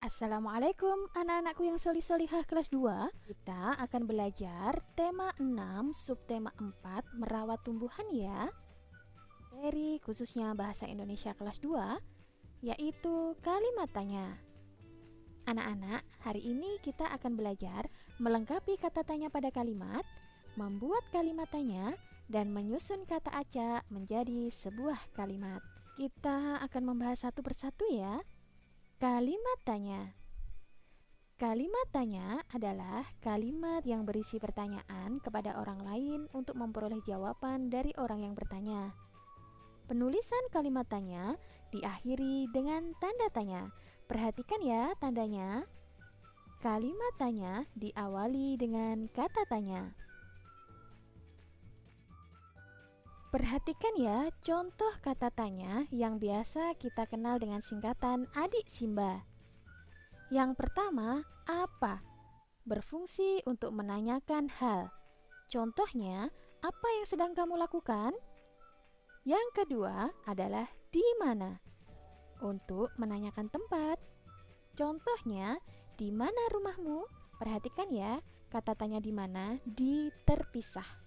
Assalamualaikum anak-anakku yang solih-solihah kelas 2. Kita akan belajar tema 6 subtema 4 merawat tumbuhan ya. Dari khususnya bahasa Indonesia kelas 2, yaitu kalimat tanya. Anak-anak, hari ini kita akan belajar melengkapi kata tanya pada kalimat, membuat kalimat tanya, dan menyusun kata acak menjadi sebuah kalimat. Kita akan membahas satu persatu ya. Kalimat tanya. Kalimat tanya adalah kalimat yang berisi pertanyaan kepada orang lain untuk memperoleh jawaban dari orang yang bertanya. Penulisan kalimat tanya diakhiri dengan tanda tanya. Perhatikan ya tandanya. Kalimat tanya diawali dengan kata tanya. Perhatikan ya contoh kata tanya yang biasa kita kenal dengan singkatan Adik Simba. Yang pertama, apa? Berfungsi untuk menanyakan hal. Contohnya, apa yang sedang kamu lakukan? Yang kedua adalah di mana? Untuk menanyakan tempat. Contohnya, di mana rumahmu? Perhatikan ya, kata tanya di mana terpisah.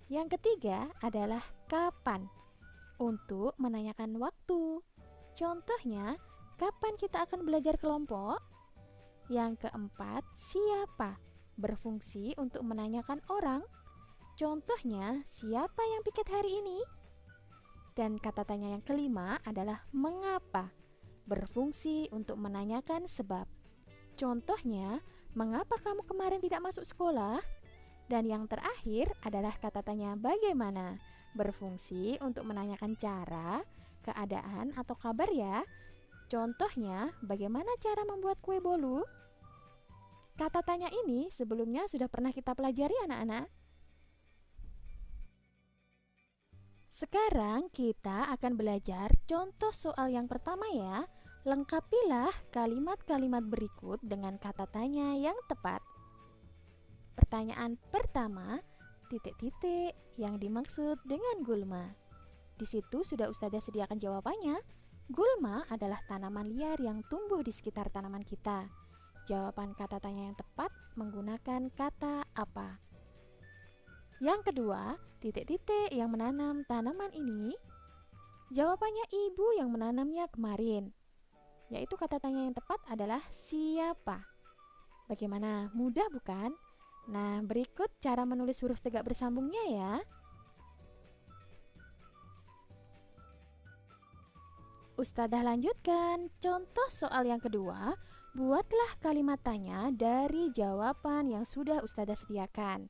Yang ketiga adalah kapan, untuk menanyakan waktu. Contohnya, kapan kita akan belajar kelompok? Yang keempat, siapa, berfungsi untuk menanyakan orang. Contohnya, siapa yang piket hari ini? Dan kata tanya yang kelima adalah mengapa, berfungsi untuk menanyakan sebab. Contohnya, mengapa kamu kemarin tidak masuk sekolah? Dan yang terakhir adalah kata tanya bagaimana, berfungsi untuk menanyakan cara, keadaan, atau kabar ya. Contohnya, bagaimana cara membuat kue bolu? Kata tanya ini sebelumnya sudah pernah kita pelajari anak-anak. Sekarang kita akan belajar contoh soal yang pertama ya. Lengkapilah kalimat-kalimat berikut dengan kata tanya yang tepat. Pertanyaan pertama, titik-titik yang dimaksud dengan gulma. Di situ sudah Ustazah sediakan jawabannya. Gulma adalah tanaman liar yang tumbuh di sekitar tanaman kita. Jawaban kata tanya yang tepat menggunakan kata apa. Yang kedua, titik-titik yang menanam tanaman ini. Jawabannya ibu yang menanamnya kemarin. Yaitu kata tanya yang tepat adalah siapa. Bagaimana? Mudah bukan? Nah, berikut cara menulis huruf tegak bersambungnya ya. Ustazah lanjutkan. Contoh soal yang kedua, buatlah kalimat tanya dari jawaban yang sudah Ustazah sediakan.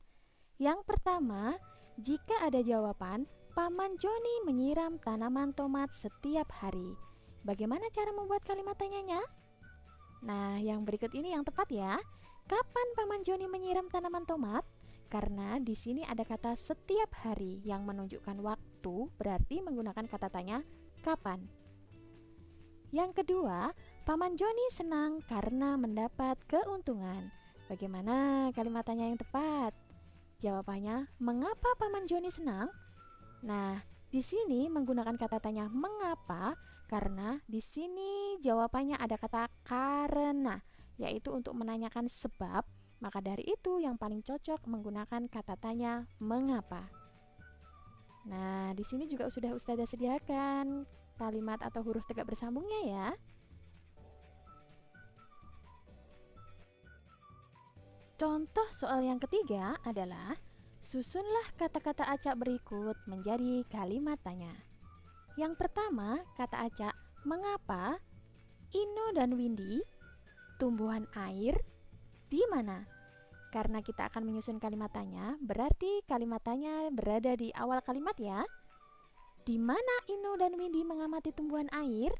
Yang pertama, jika ada jawaban, Paman Joni menyiram tanaman tomat setiap hari. Bagaimana cara membuat kalimat tanyanya? Nah, yang berikut ini yang tepat ya. Kapan Paman Joni menyiram tanaman tomat? Karena di sini ada kata setiap hari yang menunjukkan waktu, berarti menggunakan kata tanya kapan. Yang kedua, Paman Joni senang karena mendapat keuntungan. Bagaimana kalimat tanya yang tepat? Jawabannya, mengapa Paman Joni senang? Nah, di sini menggunakan kata tanya mengapa karena di sini jawabannya ada kata karena, yaitu untuk menanyakan sebab. Maka dari itu yang paling cocok menggunakan kata tanya mengapa. Nah, di sini juga sudah Ustazah sediakan kalimat atau huruf tegak bersambungnya ya. Contoh soal yang ketiga adalah susunlah kata-kata acak berikut menjadi kalimat tanya. Yang pertama, kata acak mengapa Ino dan Windy tumbuhan air di mana? Karena kita akan menyusun kalimat tanya, berarti kalimat tanya berada di awal kalimat ya. Di mana Ino dan Windy mengamati tumbuhan air?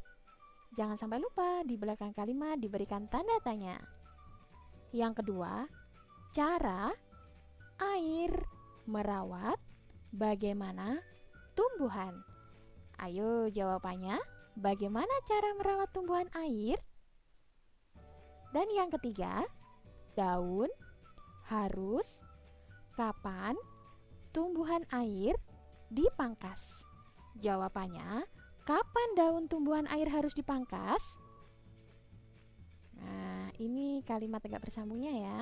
Jangan sampai lupa di belakang kalimat diberikan tanda tanya. Yang kedua, cara, air, merawat, bagaimana, tumbuhan. Ayo jawabannya, bagaimana cara merawat tumbuhan air? Dan yang ketiga, daun, harus, kapan, tumbuhan air, dipangkas. Jawabannya, kapan daun tumbuhan air harus dipangkas? ini kalimat tegak bersambungnya ya.